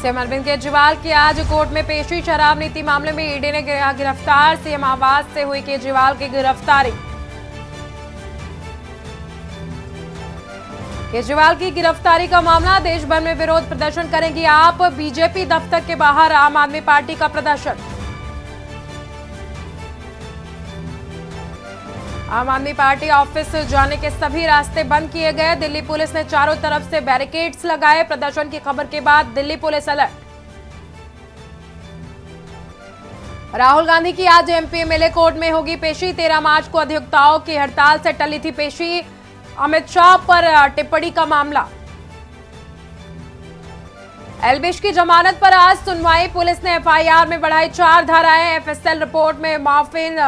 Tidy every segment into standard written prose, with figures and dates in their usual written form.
CM Arvind Kejriwal की आज court में पेशी। शराब नीति मामले में ईडी ने किया गिरफ्तार। सीएम आवास से हुई केजरीवाल की गिरफ्तारी। केजरीवाल की गिरफ्तारी का मामला, देश भर में विरोध प्रदर्शन करेंगी आप। बीजेपी दफ्तर के बाहर आम आदमी पार्टी का प्रदर्शन। आम आदमी पार्टी ऑफिस जाने के सभी रास्ते बंद किए गए। दिल्ली पुलिस ने चारों तरफ से बैरिकेड्स लगाए। प्रदर्शन की खबर के बाद दिल्ली पुलिस अलर्ट। राहुल गांधी की आज एमपी एमएलए कोर्ट में होगी पेशी। 13 मार्च को अधिवक्ताओं की हड़ताल से टली थी पेशी। अमित शाह पर टिप्पणी का मामला। एल्बिश की जमानत पर आज सुनवाई। पुलिस ने एफआईआर में बढ़ाई 4 धाराएं। एफएसएल रिपोर्ट में मॉर्फिन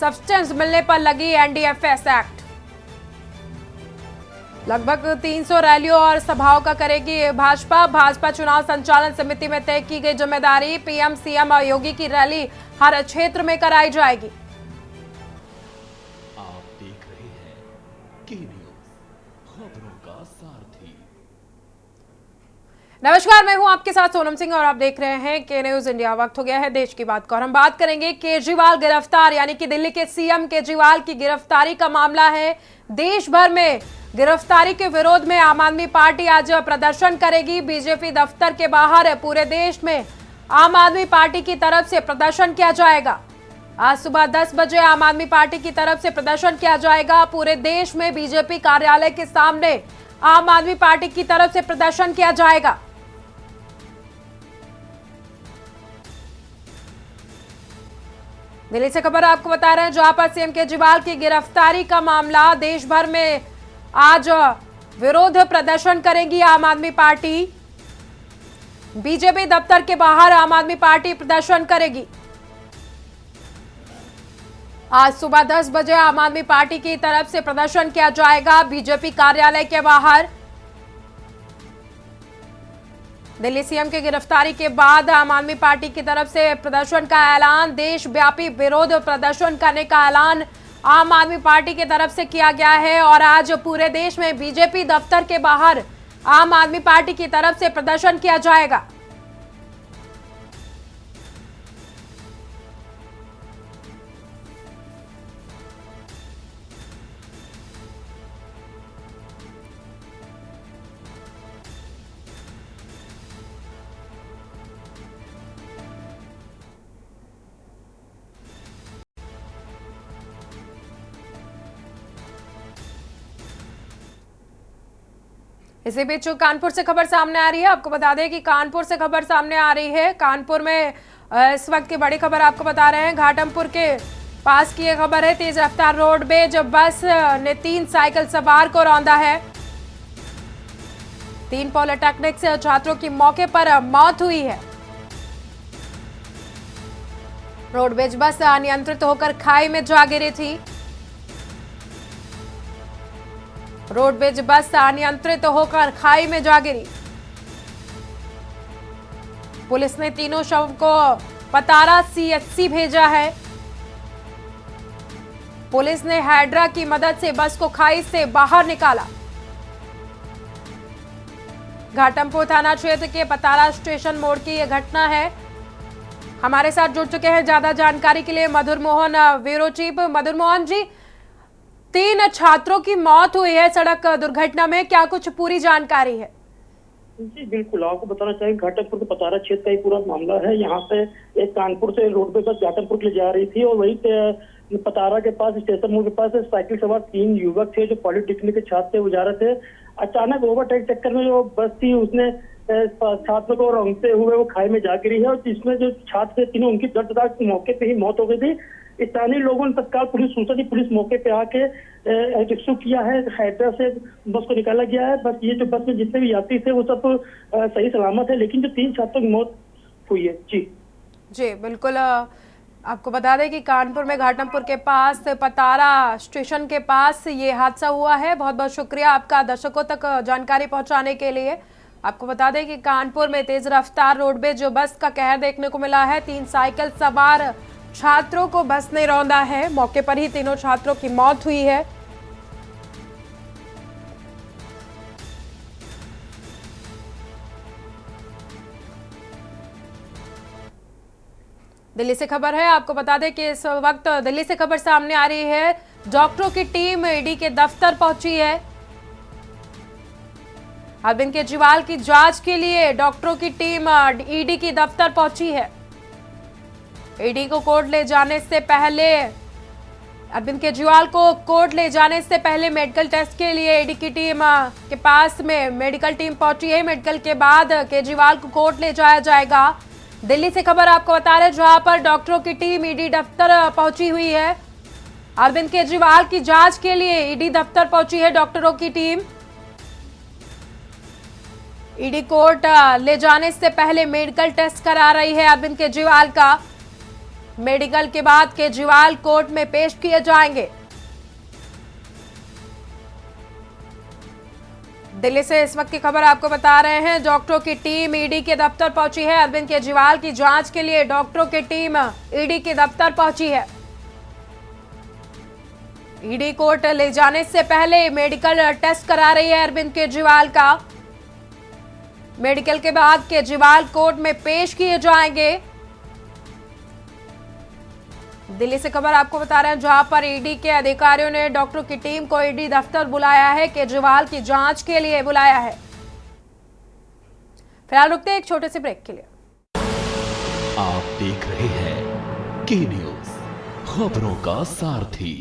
सब्सटेंस मिलने पर लगी एनडीएफएस एक्ट। लगभग 300 रैलियों और सभाओं का करेगी भाजपा चुनाव संचालन समिति में तय की गई जिम्मेदारी। पीएम सीएम और योगी की रैली हर क्षेत्र में कराई जाएगी। आप देख रहे हैं के न्यूज़, खबरों का सारथी। नमस्कार, मैं हूं आपके साथ सोनम सिंह और आप देख रहे हैं के न्यूज इंडिया। वक्त हो गया है देश की बात का और हम बात करेंगे केजरीवाल गिरफ्तार, यानी कि दिल्ली के सीएम केजरीवाल की गिरफ्तारी का मामला है। देश भर में गिरफ्तारी के विरोध में आम आदमी पार्टी आज प्रदर्शन करेगी। बीजेपी दफ्तर के बाहर पूरे देश में आम आदमी पार्टी की तरफ से प्रदर्शन किया जाएगा। आज सुबह 10 बजे आम आदमी पार्टी की तरफ से प्रदर्शन किया जाएगा। पूरे देश में बीजेपी कार्यालय के सामने आम आदमी पार्टी की तरफ से प्रदर्शन किया जाएगा। दिल्ली से खबर आपको बता रहे हैं, जहां पर सीएम केजरीवाल की गिरफ्तारी का मामला। देश भर में आज विरोध प्रदर्शन करेगी आम आदमी पार्टी। बीजेपी दफ्तर के बाहर आम आदमी पार्टी प्रदर्शन करेगी। आज सुबह 10 बजे आम आदमी पार्टी की तरफ से प्रदर्शन किया जाएगा बीजेपी कार्यालय के बाहर। दिल्ली सीएम की गिरफ्तारी के बाद आम आदमी पार्टी की तरफ से प्रदर्शन का ऐलान, देशव्यापी विरोध प्रदर्शन करने का ऐलान आम आदमी पार्टी की तरफ से किया गया है। और आज पूरे देश में बीजेपी दफ्तर के बाहर आम आदमी पार्टी की तरफ से प्रदर्शन किया जाएगा। इसी बीच कानपुर से खबर सामने आ रही है। आपको बता दें कि कानपुर से खबर सामने आ रही है। कानपुर में इस वक्त की बड़ी खबर आपको बता रहे हैं। घाटमपुर के पास की ये खबर है। तेज रफ्तार रोडवेज बस ने 3 साइकिल सवार को रौंदा है। 3 पॉलिटेक्निक से छात्रों की मौके पर मौत हुई है। रोडवेज बस अनियंत्रित होकर खाई में जा गिरी थी। रोडवेज बस अनियंत्रित होकर खाई में जा गिरी। पुलिस ने तीनों शव को पतारा सीएचसी भेजा है। पुलिस ने हाइड्रा की मदद से बस को खाई से बाहर निकाला। घाटमपुर थाना क्षेत्र के पतारा स्टेशन मोड़ की यह घटना है। हमारे साथ जुड़ चुके हैं ज्यादा जानकारी के लिए मधुर मोहन, ब्यूरो चीफ। मधुर मोहन जी, 3 छात्रों की मौत हुई है सड़क दुर्घटना में, क्या कुछ पूरी जानकारी है? जी बिल्कुल, आपको बताना चाहिए घाटमपुर के पतारा क्षेत्र का ही पूरा मामला है। यहाँ से एक कानपुर से रोडवे बस घाटमपुर के लिए जा रही थी और वही पे पतारा के पास स्टेशन मोड़ के पास साइकिल सवार 3 युवक थे जो पॉलिटेक्निक के छात्र थे, वो जा रहे थे। अचानक ओवरटेक चक्कर में जो बस थी उसने छात्रों को रौंदते हुए वो खाई में जा गिरी है और जिसमें जो छात्र थे तीनों, उनकी दर्दनाक मौके पे ही मौत हो गई थी। स्थानीय लोगों ने तत्काल पुलिस सूचना दी। पुलिस मौके पे आके रेस्क्यू किया है। हाइड्रा से बस को निकाला गया है। बस ये जो बस में जितने भी यात्री थे वो सब सही सलामत है, लेकिन जो 3 छात्रों की मौत हुई है। जी बिल्कुल। आपको बता दें कि कानपुर में घाटमपुर के पास पतारा स्टेशन के पास ये हादसा हुआ है। बहुत बहुत शुक्रिया आपका दर्शकों तक जानकारी पहुंचाने के लिए। आपको बता दें कि कानपुर में तेज रफ्तार रोडवेज जो बस का कहर देखने को मिला है। 3 साइकिल सवार छात्रों को बस ने रौंदा है। मौके पर ही तीनों छात्रों की मौत हुई है। दिल्ली से खबर है, आपको बता दें कि इस वक्त दिल्ली से खबर सामने आ रही है। डॉक्टरों की टीम ईडी के दफ्तर पहुंची है। अरविंद केजरीवाल की जांच के लिए डॉक्टरों की टीम ईडी की दफ्तर पहुंची है। ईडी को कोर्ट ले जाने से पहले अरविंद केजरीवाल को कोर्ट ले जाने से पहले मेडिकल टेस्ट के लिए ईडी की टीम के पास में मेडिकल टीम पहुंची है। मेडिकल के बाद केजरीवाल को कोर्ट ले जाया जाएगा। दिल्ली से खबर आपको बता रहे हैं, जहां पर डॉक्टरों की टीम ईडी दफ्तर पहुंची हुई है। अरविंद केजरीवाल की जांच के लिए ईडी दफ्तर पहुंची है डॉक्टरों की टीम। ईडी कोर्ट ले जाने से पहले मेडिकल टेस्ट करा रही है अरविंद केजरीवाल का। मेडिकल के बाद केजरीवाल कोर्ट में पेश किए जाएंगे। दिल्ली से इस वक्त की खबर आपको बता रहे हैं, डॉक्टरों की टीम ईडी के दफ्तर पहुंची है। अरविंद केजरीवाल की जांच के लिए डॉक्टरों की टीम ईडी के दफ्तर पहुंची है। ईडी कोर्ट ले जाने से पहले मेडिकल टेस्ट करा रही है अरविंद केजरीवाल का। मेडिकल के बाद केजरीवाल कोर्ट में पेश किए जाएंगे। दिल्ली से खबर आपको बता रहे हैं, जहां पर ईडी के अधिकारियों ने डॉक्टरों की टीम को ईडी दफ्तर बुलाया है, केजरीवाल की जांच के लिए बुलाया है। फिलहाल रुकते हैं एक छोटे से ब्रेक के लिए। आप देख रहे हैं के न्यूज, खबरों का सारथी।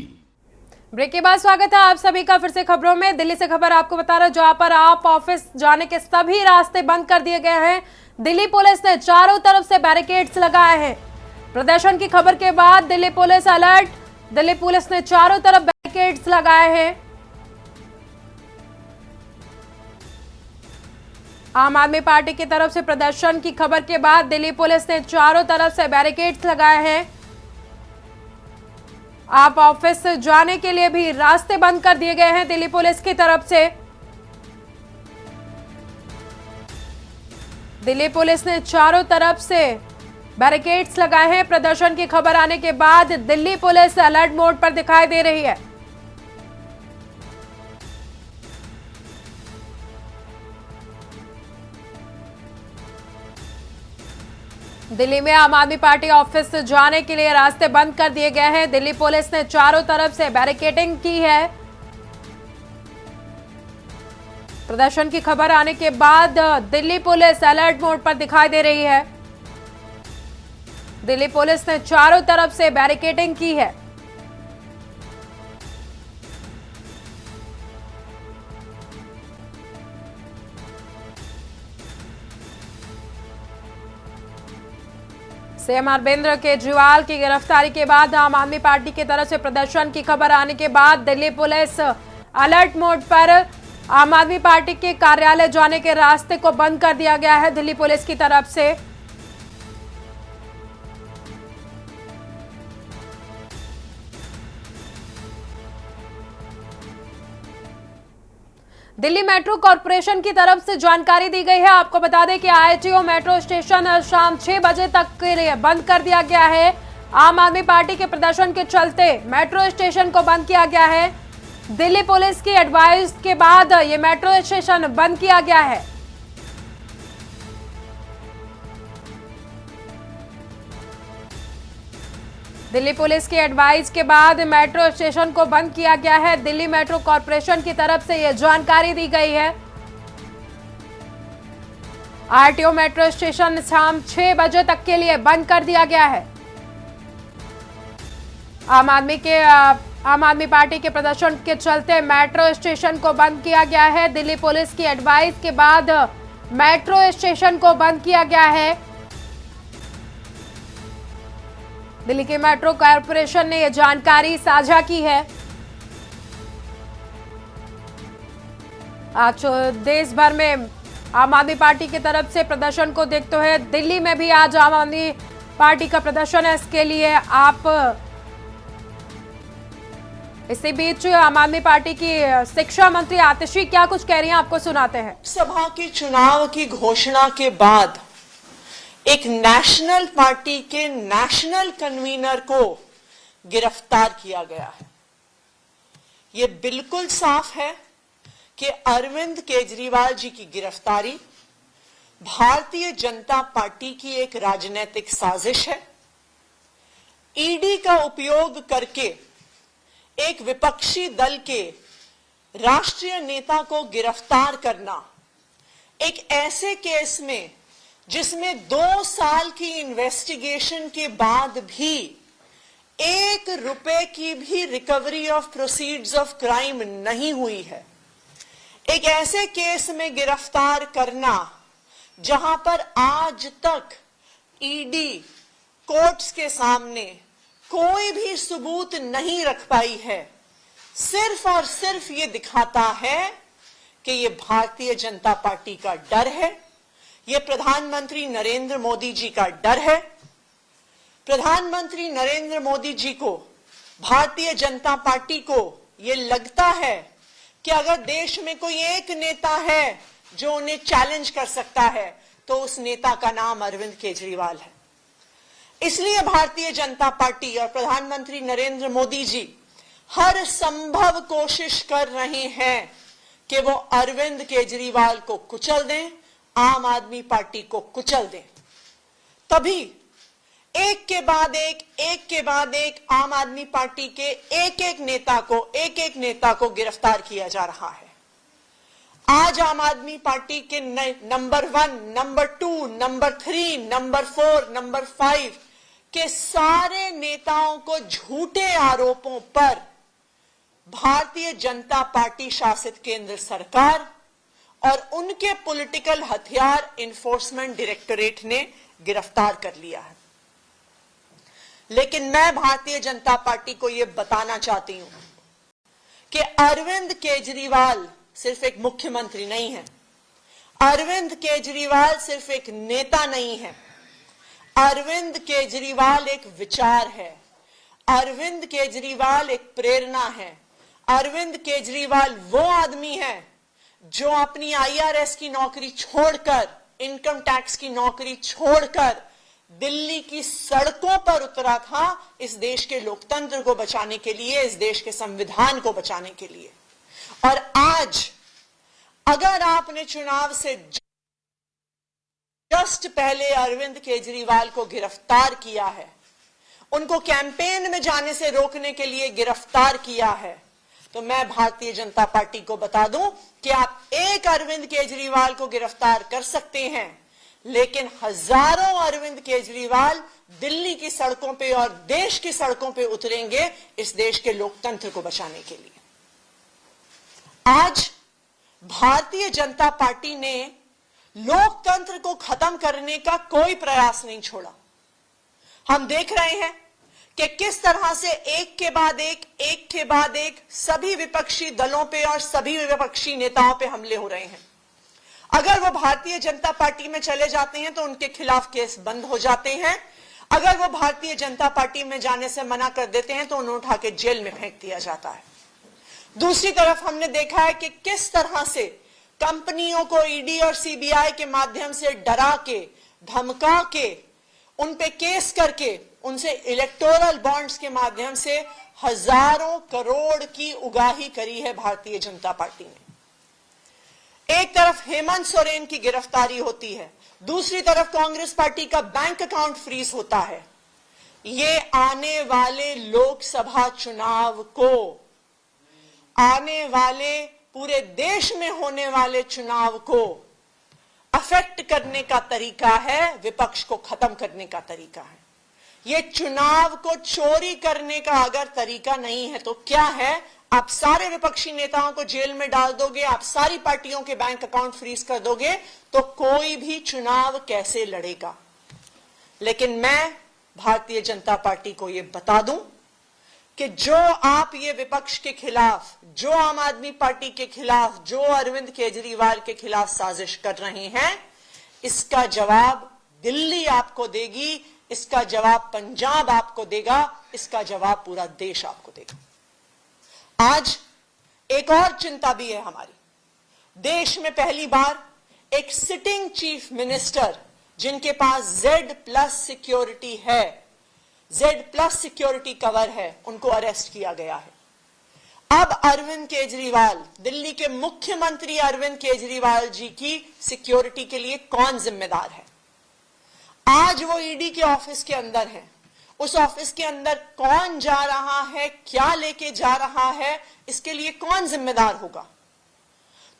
ब्रेक के बाद स्वागत है आप सभी का फिर से खबरों में। दिल्ली से खबर आपको बता रहे हैं, जहां पर आप ऑफिस जाने के सभी रास्ते बंद कर दिए गए हैं। दिल्ली पुलिस ने चारों तरफ से बैरिकेड्स लगाए हैं। प्रदर्शन की खबर के बाद Delhi police alert. Delhi police ने चारों तरफ बैरिकेड्स लगाए हैं। आम आदमी पार्टी की तरफ से प्रदर्शन की खबर के बाद दिल्ली पुलिस ने चारों तरफ से बैरिकेड्स लगाए हैं। आप ऑफिस जाने के लिए भी रास्ते बंद कर दिए गए हैं दिल्ली पुलिस की तरफ से। दिल्ली पुलिस ने चारों तरफ से बैरिकेड्स लगाए हैं। प्रदर्शन की खबर आने के बाद दिल्ली पुलिस अलर्ट मोड पर दिखाई दे रही है। दिल्ली में आम आदमी पार्टी ऑफिस जाने के लिए रास्ते बंद कर दिए गए हैं। दिल्ली पुलिस ने चारों तरफ से बैरिकेडिंग की है। प्रदर्शन की खबर आने के बाद दिल्ली पुलिस अलर्ट मोड पर दिखाई दे रही है। दिल्ली पुलिस ने चारों तरफ से बैरिकेडिंग की है। सीएम अरविंद केजरीवाल की गिरफ्तारी के बाद आम आदमी पार्टी की तरफ से प्रदर्शन की खबर आने के बाद दिल्ली पुलिस अलर्ट मोड पर आम आदमी पार्टी के कार्यालय जाने के रास्ते को बंद कर दिया गया है दिल्ली पुलिस की तरफ से। दिल्ली मेट्रो कॉरपोरेशन की तरफ से जानकारी दी गई है। आपको बता दें कि आईटीओ मेट्रो स्टेशन शाम 6 बजे तक के लिए बंद कर दिया गया है। आम आदमी पार्टी के प्रदर्शन के चलते मेट्रो स्टेशन को बंद किया गया है। दिल्ली पुलिस की एडवाइस के बाद ये मेट्रो स्टेशन बंद किया गया है। दिल्ली पुलिस की एडवाइस के बाद मेट्रो स्टेशन को बंद किया गया है। दिल्ली मेट्रो कॉरपोरेशन की तरफ से यह जानकारी दी गई है। आरटीओ मेट्रो स्टेशन शाम 6 बजे तक के लिए बंद कर दिया गया है। आम आदमी पार्टी के प्रदर्शन के चलते मेट्रो स्टेशन को बंद किया गया है। दिल्ली पुलिस की एडवाइस के बाद मेट्रो स्टेशन को बंद किया गया है। दिल्ली के मेट्रो कॉरपोरेशन ने यह जानकारी साझा की है। आज देश भर में आम आदमी पार्टी की तरफ से प्रदर्शन को देखते हुए दिल्ली में भी आज आम आदमी पार्टी का प्रदर्शन है। इसके लिए आप इसी बीच आम आदमी पार्टी की शिक्षा मंत्री आतिशी क्या कुछ कह रही हैं, आपको सुनाते हैं। सभा के चुनाव की घोषणा के बाद एक नेशनल पार्टी के नेशनल कन्वीनर को गिरफ्तार किया गया है। यह बिल्कुल साफ है कि अरविंद केजरीवाल जी की गिरफ्तारी भारतीय जनता पार्टी की एक राजनीतिक साजिश है। ईडी का उपयोग करके एक विपक्षी दल के राष्ट्रीय नेता को गिरफ्तार करना, एक ऐसे केस में जिसमें 2 साल की इन्वेस्टिगेशन के बाद भी 1 रुपए की भी recovery of proceeds of crime नहीं हुई है, एक ऐसे केस में गिरफ्तार करना जहां पर आज तक ईडी कोर्ट्स के सामने कोई भी सबूत नहीं रख पाई है, सिर्फ और सिर्फ ये दिखाता है कि ये भारतीय जनता पार्टी का डर है, ये प्रधानमंत्री नरेंद्र मोदी जी का डर है। प्रधानमंत्री नरेंद्र मोदी जी को, भारतीय जनता पार्टी को ये लगता है कि अगर देश में कोई एक नेता है जो उन्हें चैलेंज कर सकता है तो उस नेता का नाम अरविंद केजरीवाल है। इसलिए भारतीय जनता पार्टी और प्रधानमंत्री नरेंद्र मोदी जी हर संभव कोशिश कर रहे हैं कि वो अरविंद केजरीवाल को कुचल दें, आम आदमी पार्टी को कुचल दें। तभी एक के बाद एक आम आदमी पार्टी के एक एक नेता को गिरफ्तार किया जा रहा है। आज आम आदमी पार्टी के number 1, number 2, number 3, number 4, number 5 के सारे नेताओं को झूठे आरोपों पर भारतीय जनता पार्टी शासित केंद्र सरकार और उनके पॉलिटिकल हथियार इन्फोर्समेंट डायरेक्टोरेट ने गिरफ्तार कर लिया है। लेकिन मैं भारतीय जनता पार्टी को यह बताना चाहती हूं कि अरविंद केजरीवाल सिर्फ एक मुख्यमंत्री नहीं है, अरविंद केजरीवाल सिर्फ एक नेता नहीं है, अरविंद केजरीवाल एक विचार है, अरविंद केजरीवाल एक प्रेरणा है। अरविंद केजरीवाल वो आदमी है जो अपनी आईआरएस की नौकरी छोड़कर, इनकम टैक्स की नौकरी छोड़कर दिल्ली की सड़कों पर उतरा था इस देश के लोकतंत्र को बचाने के लिए, इस देश के संविधान को बचाने के लिए। और आज अगर आपने चुनाव से जस्ट पहले अरविंद केजरीवाल को गिरफ्तार किया है, उनको कैंपेन में जाने से रोकने के लिए गिरफ्तार किया है, तो मैं भारतीय जनता पार्टी को बता दूं कि आप एक अरविंद केजरीवाल को गिरफ्तार कर सकते हैं, लेकिन हजारों अरविंद केजरीवाल दिल्ली की सड़कों पे और देश की सड़कों पे उतरेंगे इस देश के लोकतंत्र को बचाने के लिए। आज भारतीय जनता पार्टी ने लोकतंत्र को खत्म करने का कोई प्रयास नहीं छोड़ा। हम देख रहे हैं कि किस तरह से एक के बाद एक सभी विपक्षी दलों पे और सभी विपक्षी नेताओं पे हमले हो रहे हैं। अगर वो भारतीय जनता पार्टी में चले जाते हैं तो उनके खिलाफ केस बंद हो जाते हैं, अगर वो भारतीय जनता पार्टी में जाने से मना कर देते हैं तो उन्हें उठा के जेल में फेंक दिया जाता है। दूसरी तरफ हमने देखा है कि किस तरह से कंपनियों को ईडी और सीबीआई के माध्यम से डरा के, धमका के, उन पे केस करके उनसे इलेक्टोरल बॉन्ड्स के माध्यम से हजारों करोड़ की उगाही करी है भारतीय जनता पार्टी ने। एक तरफ हेमंत सोरेन की गिरफ्तारी होती है, दूसरी तरफ कांग्रेस पार्टी का बैंक अकाउंट फ्रीज होता है। ये आने वाले लोकसभा चुनाव को, आने वाले पूरे देश में होने वाले चुनाव को अफेक्ट करने का तरीका है, विपक्ष को खत्म करने का तरीका है। ये चुनाव को चोरी करने का अगर तरीका नहीं है तो क्या है? आप सारे विपक्षी नेताओं को जेल में डाल दोगे, आप सारी पार्टियों के बैंक अकाउंट फ्रीज कर दोगे तो कोई भी चुनाव कैसे लड़ेगा? लेकिन मैं भारतीय जनता पार्टी को यह बता दूं कि जो आप ये विपक्ष के खिलाफ, जो आम आदमी पार्टी के खिलाफ, जो अरविंद केजरीवाल के खिलाफ साजिश कर रहे हैं, इसका जवाब दिल्ली आपको देगी, इसका जवाब पंजाब आपको देगा, इसका जवाब पूरा देश आपको देगा। आज एक और चिंता भी है हमारी। देश में पहली बार एक सिटिंग चीफ मिनिस्टर जिनके पास Z+ सिक्योरिटी है, Z+ सिक्योरिटी कवर है, उनको अरेस्ट किया गया है। अब अरविंद केजरीवाल, दिल्ली के मुख्यमंत्री अरविंद केजरीवाल जी की सिक्योरिटी के लिए कौन जिम्मेदार है? आज वो ईडी के ऑफिस के अंदर है, उस ऑफिस के अंदर कौन जा रहा है, क्या लेके जा रहा है, इसके लिए कौन जिम्मेदार होगा।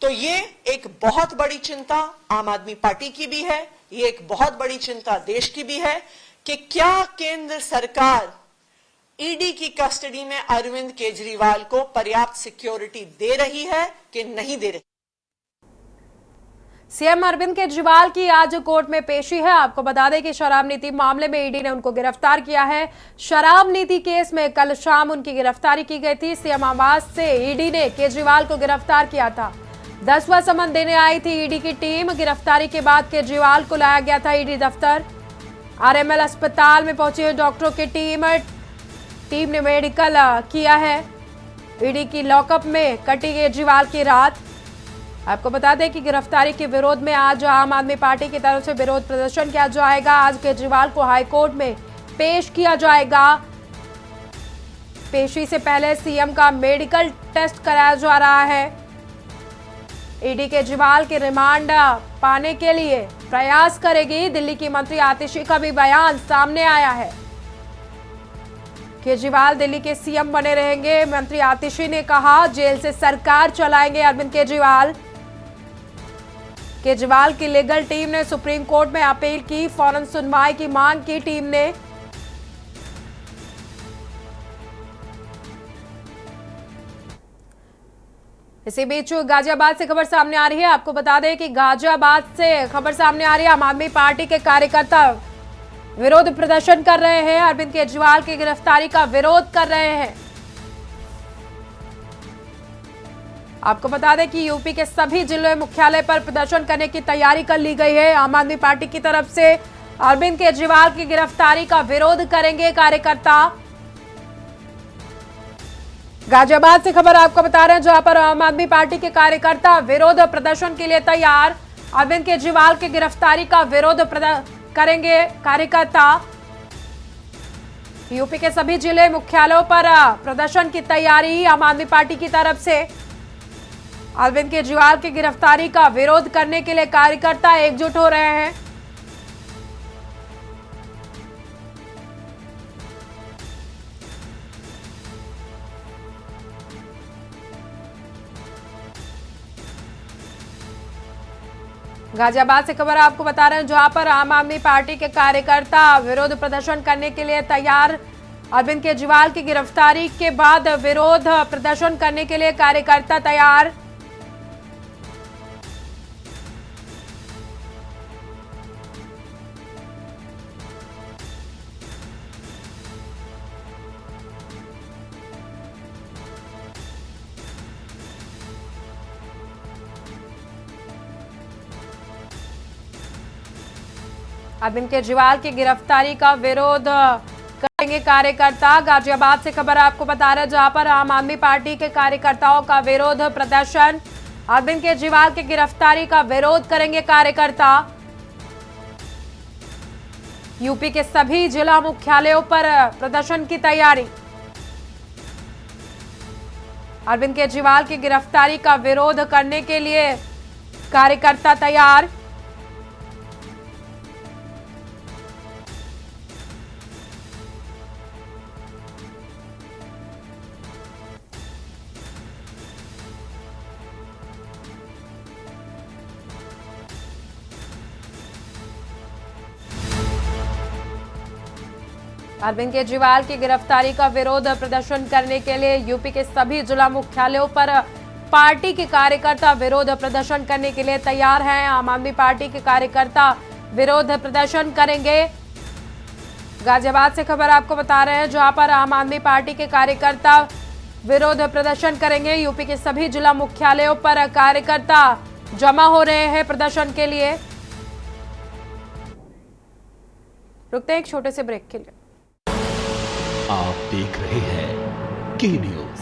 तो ये एक बहुत बड़ी चिंता आम आदमी पार्टी की भी है, ये एक बहुत बड़ी चिंता देश की भी है कि क्या केंद्र सरकार ईडी की कस्टडी में अरविंद केजरीवाल को पर्याप्त सिक्योरिटी दे रही है कि नहीं दे रही। सीएम अरविंद केजरीवाल की आज कोर्ट में पेशी है। आपको बता दें कि शराब नीति मामले में ईडी ने उनको गिरफ्तार किया है। शराब नीति केस में कल शाम उनकी गिरफ्तारी की गई थी। सीएम आवास से ईडी ने केजरीवाल को गिरफ्तार किया था। 10वां समन देने आई थी ईडी की टीम। गिरफ्तारी के बाद केजरीवाल को लाया गया था ईडी दफ्तर। आरएमएल अस्पताल में पहुंची डॉक्टरों की टीम ने मेडिकल किया है। ईडी की लॉकअप में कटी केजरीवाल की रात। आपको बता दें कि गिरफ्तारी के विरोध में आज आम आदमी पार्टी की तरफ से विरोध प्रदर्शन किया जाएगा। आज केजरीवाल को हाईकोर्ट में पेश किया जाएगा। पेशी से पहले सीएम का मेडिकल टेस्ट कराया जा रहा है। ईडी केजरीवाल के रिमांड पाने के लिए प्रयास करेगी। दिल्ली की मंत्री आतिशी का भी बयान सामने आया है। केजरीवाल दिल्ली के सीएम बने रहेंगे। मंत्री आतिशी ने कहा जेल से सरकार चलाएंगे अरविंद केजरीवाल। केजरीवाल की लीगल टीम ने सुप्रीम कोर्ट में अपील की। फौरन सुनवाई की मांग की टीम ने। इसी बीच गाजियाबाद से खबर सामने आ रही है। आपको बता दें कि गाजियाबाद से खबर सामने आ रही है। आम आदमी पार्टी के कार्यकर्ता विरोध प्रदर्शन कर रहे हैं। अरविंद केजरीवाल की गिरफ्तारी का विरोध कर रहे हैं। आपको बता दें कि यूपी के सभी जिले मुख्यालय पर प्रदर्शन करने की तैयारी कर ली गई है। आम आदमी पार्टी की तरफ से अरविंद केजरीवाल की गिरफ्तारी का विरोध करेंगे कार्यकर्ता। गाजियाबाद से खबर आपको बता रहे हैं, जहां पर आम आदमी पार्टी के कार्यकर्ता विरोध प्रदर्शन के लिए तैयार। अरविंद केजरीवाल की गिरफ्तारी का विरोध करेंगे कार्यकर्ता। यूपी के सभी जिले मुख्यालयों पर प्रदर्शन की तैयारी आम आदमी पार्टी की तरफ से। अरविंद केजरीवाल की गिरफ्तारी का विरोध करने के लिए कार्यकर्ता एकजुट हो रहे हैं। गाजियाबाद से खबर आपको बता रहे हैं, जहां पर आम आदमी पार्टी के कार्यकर्ता विरोध प्रदर्शन करने के लिए तैयार। अरविंद केजरीवाल की गिरफ्तारी के बाद विरोध प्रदर्शन करने के लिए कार्यकर्ता तैयार। अरविंद केजरीवाल की गिरफ्तारी का विरोध करेंगे कार्यकर्ता। गाजियाबाद से खबर आपको बता रहे हैं, जहां पर आम आदमी पार्टी के कार्यकर्ताओं का विरोध प्रदर्शन। अरविंद केजरीवाल की गिरफ्तारी का विरोध करेंगे कार्यकर्ता। यूपी के सभी जिला मुख्यालयों पर प्रदर्शन की तैयारी। अरविंद केजरीवाल की गिरफ्तारी का विरोध करने के लिए कार्यकर्ता तैयार। अरविंद केजरीवाल की गिरफ्तारी का विरोध प्रदर्शन करने के लिए यूपी के सभी जिला मुख्यालयों पर पार्टी के कार्यकर्ता विरोध प्रदर्शन करने के लिए तैयार हैं। आम आदमी पार्टी के कार्यकर्ता विरोध प्रदर्शन करेंगे। गाजियाबाद से खबर आपको बता रहे हैं, जहां पर आम आदमी पार्टी के कार्यकर्ता विरोध प्रदर्शन करेंगे। यूपी के सभी जिला मुख्यालयों पर कार्यकर्ता जमा हो रहे हैं प्रदर्शन के लिए। रुकते हैं एक छोटे से ब्रेक के लिए। आप देख रहे हैं के न्यूज,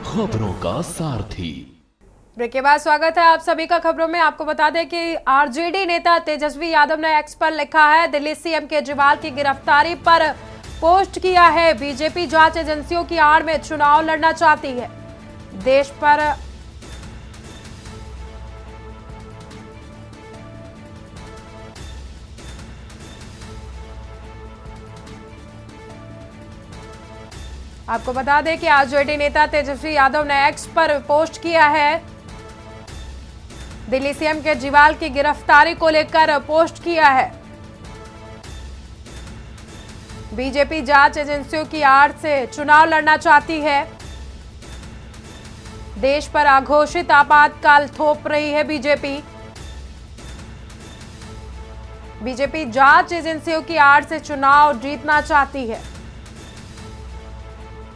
खबरों का सारथी। ब्रेक के बाद स्वागत है आप सभी का खबरों में। आपको बता दें कि आरजेडी नेता तेजस्वी यादव ने एक्स पर लिखा है, दिल्ली सीएम केजरीवाल की गिरफ्तारी पर पोस्ट किया है, बीजेपी जांच एजेंसियों की आड़ में चुनाव लड़ना चाहती है। देश पर आपको बता दें कि आरजेडी नेता तेजस्वी यादव ने एक्स पर पोस्ट किया है, दिल्ली सीएम केजरीवाल की गिरफ्तारी को लेकर पोस्ट किया है। बीजेपी जांच एजेंसियों की आड़ से चुनाव लड़ना चाहती है, देश पर अघोषित आपातकाल थोप रही है बीजेपी। बीजेपी जांच एजेंसियों की आड़ से चुनाव जीतना चाहती है,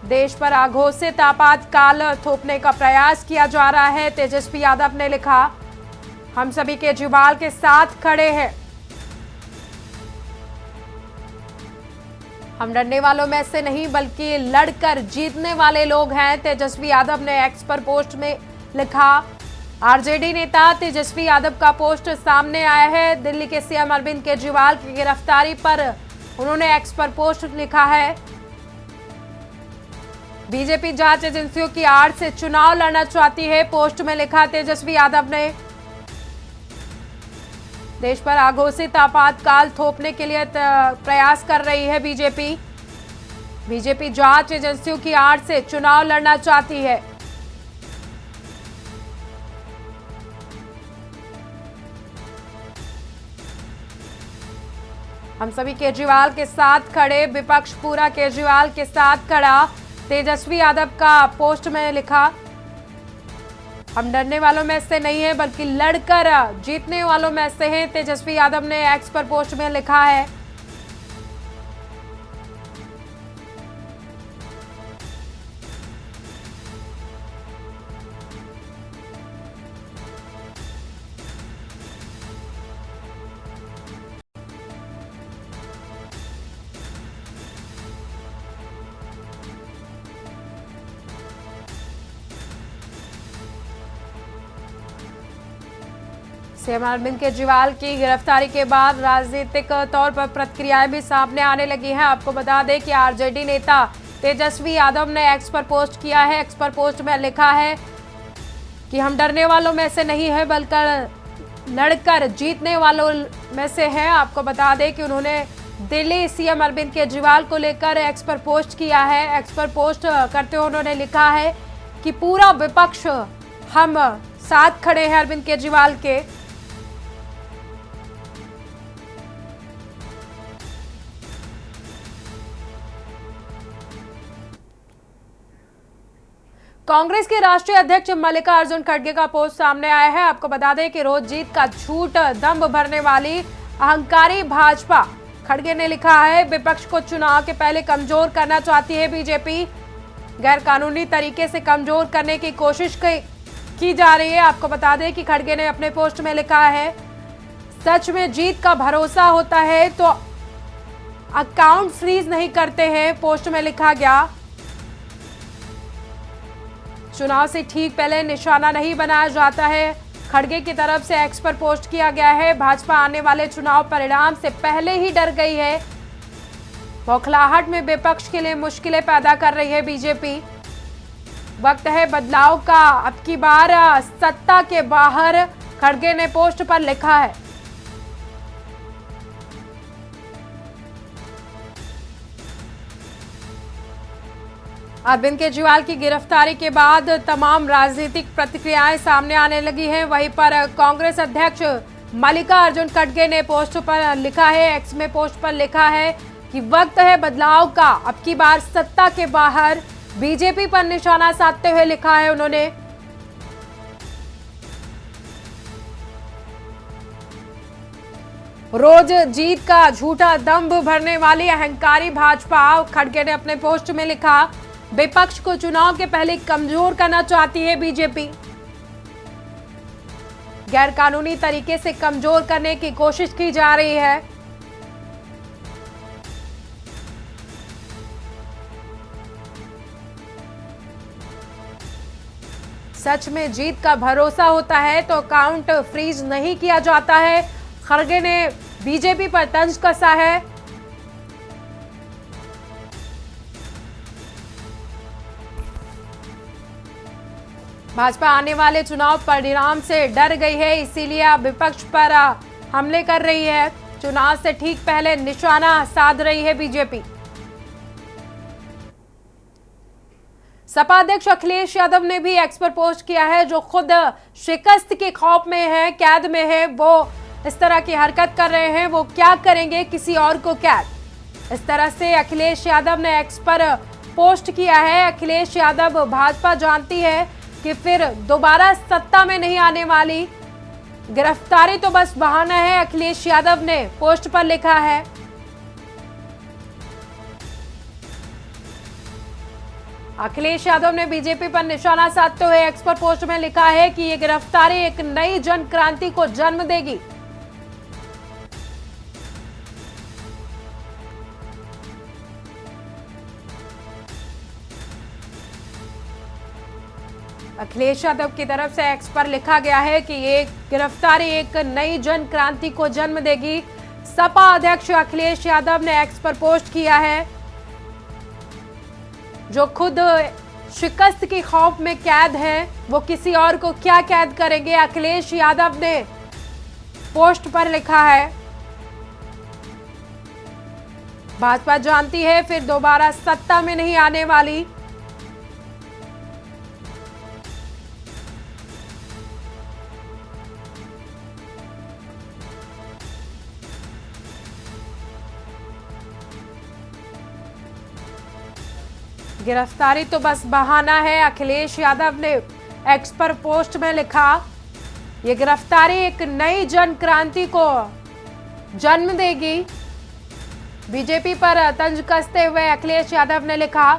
देश पर अघोषित आपातकाल थोपने का प्रयास किया जा रहा है। तेजस्वी यादव ने लिखा, हम सभी केजरीवाल के साथ खड़े हैं, हम डरने वालों में से नहीं बल्कि लड़कर जीतने वाले लोग हैं, तेजस्वी यादव ने एक्स पर पोस्ट में लिखा। आरजेडी नेता तेजस्वी यादव का पोस्ट सामने आया है। दिल्ली के सीएम अरविंद केजरीवाल की गिरफ्तारी पर उन्होंने एक्स पर पोस्ट लिखा है, बीजेपी जांच एजेंसियों की आड़ से चुनाव लड़ना चाहती है। पोस्ट में लिखा तेजस्वी यादव ने, देश पर अघोषित आपातकाल थोपने के लिए प्रयास कर रही है बीजेपी। बीजेपी जांच एजेंसियों की आड़ से चुनाव लड़ना चाहती है। हम सभी केजरीवाल के साथ खड़े, विपक्ष पूरा केजरीवाल के साथ खड़ा, तेजस्वी यादव का पोस्ट में लिखा। हम डरने वालों में से नहीं है बल्कि लड़कर जीतने वालों में से हैं, तेजस्वी यादव ने एक्स पर पोस्ट में लिखा है। सीएम अरविंद केजरीवाल की गिरफ्तारी के बाद राजनीतिक तौर पर प्रतिक्रियाएं भी सामने आने लगी हैं। आपको बता दें कि आरजेडी नेता तेजस्वी यादव ने एक्स पर पोस्ट किया है। एक्स पर पोस्ट में लिखा है कि हम डरने वालों में से नहीं है बल्कि लड़कर जीतने वालों में से हैं। आपको बता दें कि उन्होंने दिल्ली सीएम अरविंद केजरीवाल को लेकर एक्स पर पोस्ट किया है। एक्स पर पोस्ट करते हुए उन्होंने लिखा है कि पूरा विपक्ष हम साथ खड़े हैं अरविंद केजरीवाल के। कांग्रेस के राष्ट्रीय अध्यक्ष मल्लिकार्जुन खड़गे का पोस्ट सामने आया है। आपको बता दें कि रोज जीत का झूठ दंभ भरने वाली अहंकारी भाजपा। खड़गे ने लिखा है, विपक्ष को चुनाव के पहले कमजोर करना चाहती है बीजेपी, गैर कानूनी तरीके से कमजोर करने की कोशिश की जा रही है। आपको बता दें कि खड़गे ने अपने पोस्ट में लिखा है, सच में जीत का भरोसा होता है तो अकाउंट फ्रीज नहीं करते हैं। पोस्ट में लिखा गया, चुनाव से ठीक पहले निशाना नहीं बनाया जाता है। खड़गे की तरफ से एक्स पर पोस्ट किया गया है, भाजपा आने वाले चुनाव परिणाम से पहले ही डर गई है। बौखलाहट में विपक्ष के लिए मुश्किलें पैदा कर रही है बीजेपी। वक्त है बदलाव का, अब की बार सत्ता के बाहर, खड़गे ने पोस्ट पर लिखा है। अरविंद केजरीवाल की गिरफ्तारी के बाद तमाम राजनीतिक प्रतिक्रियाएं सामने आने लगी हैं। वहीं पर कांग्रेस अध्यक्ष मल्लिकार्जुन खड़गे ने पोस्ट पर लिखा है, एक्स में पोस्ट पर लिखा है कि वक्त है बदलाव का, अब की बार सत्ता के बाहर, बीजेपी पर निशाना साधते हुए लिखा है उन्होंने। रोज जीत का झूठा दंभ भरने वाली अहंकारी भाजपा। खड़गे ने अपने पोस्ट में लिखा, विपक्ष को चुनाव के पहले कमजोर करना चाहती है बीजेपी, गैर कानूनी तरीके से कमजोर करने की कोशिश की जा रही है। सच में जीत का भरोसा होता है तो अकाउंट फ्रीज नहीं किया जाता है। खड़गे ने बीजेपी पर तंज कसा है। भाजपा आने वाले चुनाव परिणाम से डर गई है, इसीलिए अब विपक्ष पर हमले कर रही है। चुनाव से ठीक पहले निशाना साध रही है बीजेपी। सपा अध्यक्ष अखिलेश यादव ने भी एक्स पर पोस्ट किया है। जो खुद शिकस्त के खौफ में है, कैद में है, वो इस तरह की हरकत कर रहे हैं, वो क्या करेंगे किसी और को कैद। इस तरह से अखिलेश यादव ने एक्स पर पोस्ट किया है। अखिलेश यादव भाजपा जानती है कि फिर दोबारा सत्ता में नहीं आने वाली, गिरफ्तारी तो बस बहाना है, अखिलेश यादव ने पोस्ट पर लिखा है। अखिलेश यादव ने बीजेपी पर निशाना साधते हुए एक्स पर पोस्ट में लिखा है कि ये गिरफ्तारी एक नई जन क्रांति को जन्म देगी। अखिलेश यादव की तरफ से एक्स पर लिखा गया है कि ये गिरफ्तारी एक नई जन क्रांति को जन्म देगी। सपा अध्यक्ष अखिलेश यादव ने एक्स पर पोस्ट किया है। जो खुद शिकस्त के खौफ में कैद है, वो किसी और को क्या कैद करेंगे, अखिलेश यादव ने पोस्ट पर लिखा है। भाजपा जानती है फिर दोबारा सत्ता में नहीं आने वाली। गिरफ्तारी तो बस बहाना है, अखिलेश यादव ने एक्स पर पोस्ट में लिखा। ये गिरफ्तारी एक नई जन क्रांति को जन्म देगी। बीजेपी पर तंज कसते हुए अखिलेश यादव ने लिखा,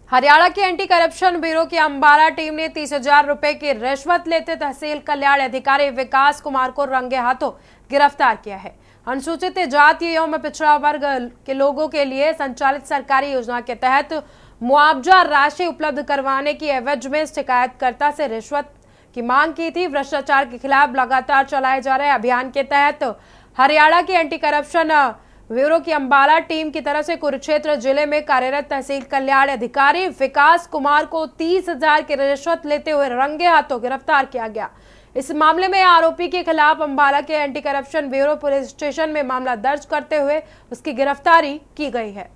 हरियाणा की एंटी करप्शन ब्यूरो की अंबाला टीम ने 30,000 रुपए की रिश्वत लेते तहसील कल्याण अधिकारी विकास कुमार को रंगे हाथों गिरफ्तार किया है। अनुसूचित जाति एवं पिछड़ा वर्ग के लोगों के लिए संचालित सरकारी योजना के तहत मुआवजा राशि उपलब्ध करवाने की एवज में शिकायतकर्ता से रिश्वत की मांग की थी। भ्रष्टाचार के खिलाफ लगातार चलाए जा रहे अभियान के तहत हरियाणा की एंटी करप्शन ब्यूरो की अंबाला टीम की तरफ से कुरुक्षेत्र जिले में कार्यरत तहसील कल्याण अधिकारी विकास कुमार को 30,000 की रिश्वत लेते हुए रंगे हाथों गिरफ्तार किया गया। इस मामले में आरोपी के खिलाफ अंबाला के anti corruption bureau police station में मामला दर्ज करते हुए उसकी गिरफ्तारी की गई है।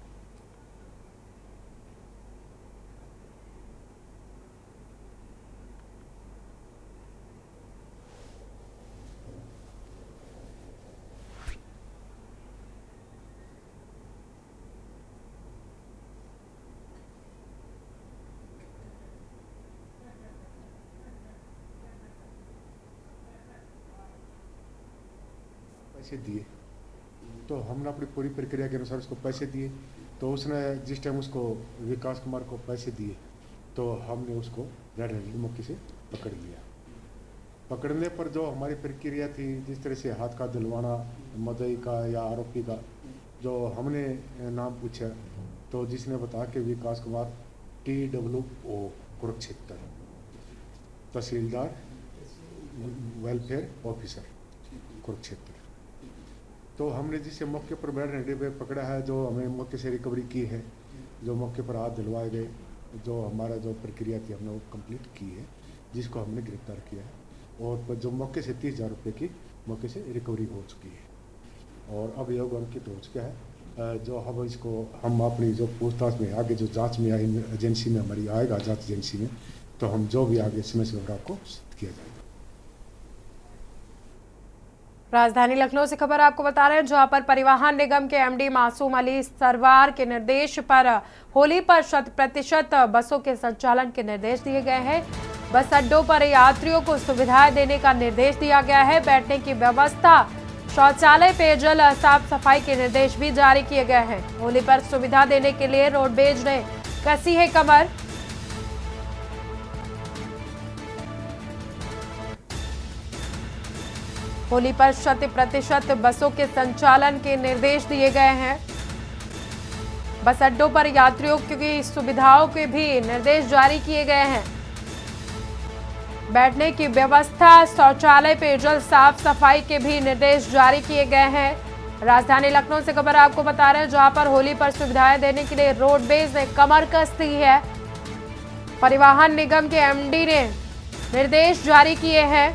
पैसे दिए तो हमने अपनी पूरी प्रक्रिया के अनुसार उसको पैसे दिए। तो उसने जिस टाइम उसको विकास कुमार को पैसे दिए तो हमने उसको रेड हैंडेड मौके से पकड़ लिया। पकड़ने पर जो हमारी प्रक्रिया थी, जिस तरह से हाथ का दिलवाना मदई का या आरोपी का, जो हमने नाम पूछा तो जिसने बताया कि विकास कुमार TWO कुरुक्षेत्र, तहसीलदार वेलफेयर ऑफिसर कुरुक्षेत्र। तो हमने जिसे मौके पर रेड हैंडेड पे पकड़ा है, जो हमें मौके से रिकवरी की है, जो मौके पर हाथ दिलवाए गए, जो हमारा जो प्रक्रिया थी हमने वो कंप्लीट की है, जिसको हमने गिरफ्तार किया है। और जो मौके से 30,000 रुपये की मौके से रिकवरी हो चुकी है और अब योग अंकित हो चुका है। जो हम इसको हम अपनी जो पूछताछ में आगे जो जांच में एजेंसी में हमारी आएगा, जांच एजेंसी में, तो हम जो भी आगे समय से होगा आपको किया जाएगा। राजधानी लखनऊ से खबर आपको बता रहे हैं, जहां पर परिवहन निगम के एमडी मासूम अली सरवार के निर्देश पर होली पर 100% बसों के संचालन के निर्देश दिए गए हैं। बस अड्डों पर यात्रियों को सुविधाएं देने का निर्देश दिया गया है। बैठने की व्यवस्था, शौचालय, पेयजल, साफ सफाई के निर्देश भी जारी किए गए हैं। होली पर सुविधा देने के लिए रोडवेज ने कसी है कमर। होली पर 100% बसों के संचालन के निर्देश दिए गए हैं। बस अड्डों पर यात्रियों की सुविधाओं के भी निर्देश जारी किए गए हैं। बैठने की व्यवस्था, शौचालय, पेयजल, साफ सफाई के भी निर्देश जारी किए गए हैं। राजधानी लखनऊ से खबर आपको बता रहे हैं, जहां पर होली पर सुविधाएं देने के लिए रोडवेज ने कमर कस दी है। परिवहन निगम के एमडी ने निर्देश जारी किए हैं।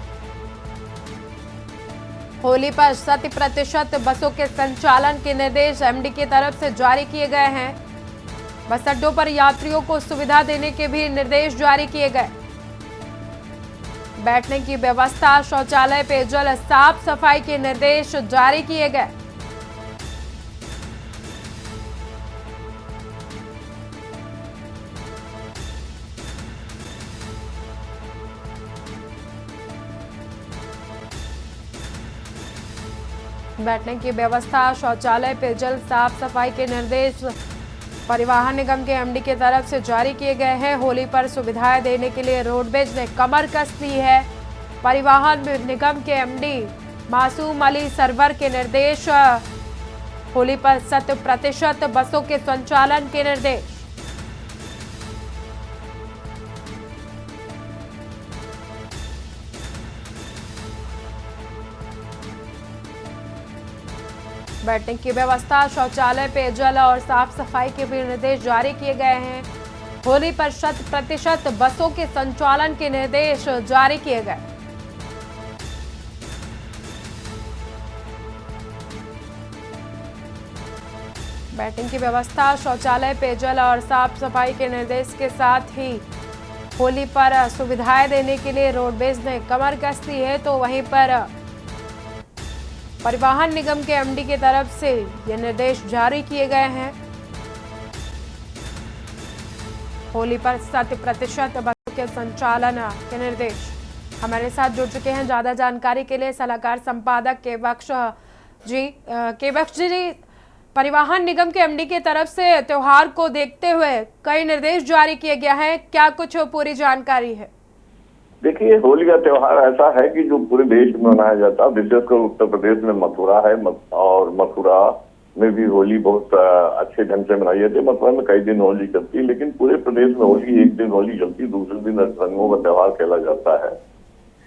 होली पर 100% बसों के संचालन के निर्देश एमडी की तरफ से जारी किए गए हैं। बस अड्डों पर यात्रियों को सुविधा देने के भी निर्देश जारी किए गए। बैठने की व्यवस्था, शौचालय, पेयजल, साफ सफाई के निर्देश जारी किए गए। बैठने की व्यवस्था, शौचालय, पेयजल, साफ सफाई के निर्देश परिवहन निगम के एमडी की तरफ से जारी किए गए हैं। होली पर सुविधाएं देने के लिए रोडवेज ने कमर कस दी है। परिवहन निगम के एमडी मासूम अली सरवर के निर्देश, होली पर 100% बसों के संचालन के निर्देश। बैठने की व्यवस्था, शौचालय, पेयजल और साफ सफाई के भी निर्देश जारी किए गए हैं। होली पर 100% बसों के संचालन के निर्देश जारी किए गए। बैठने की व्यवस्था, शौचालय, पेयजल और साफ सफाई के निर्देश के साथ ही होली पर सुविधाएं देने के लिए रोडवेज ने कमर कस दी है, तो वहीं पर परिवहन निगम के एमडी की तरफ से ये निर्देश जारी किए गए हैं। होली पर 100% बसों के संचालन के निर्देश। हमारे साथ जुड़ चुके हैं ज्यादा जानकारी के लिए सलाहकार संपादक केवक्ष जी। केवक्ष जी, परिवहन निगम के एमडी की तरफ से त्योहार को देखते हुए कई निर्देश जारी किए गए हैं, क्या कुछ पूरी जानकारी है? देखिए, होली का त्योहार ऐसा है कि जो पूरे देश में मनाया जाता है, विशेषकर उत्तर प्रदेश में मथुरा है और मथुरा में भी होली बहुत अच्छे ढंग से मनाई जाती है। मथुरा में कई दिन होली चलती है, लेकिन पूरे प्रदेश में होली एक दिन होली चलती है, दूसरे दिन रंगों का त्योहार खेला जाता है।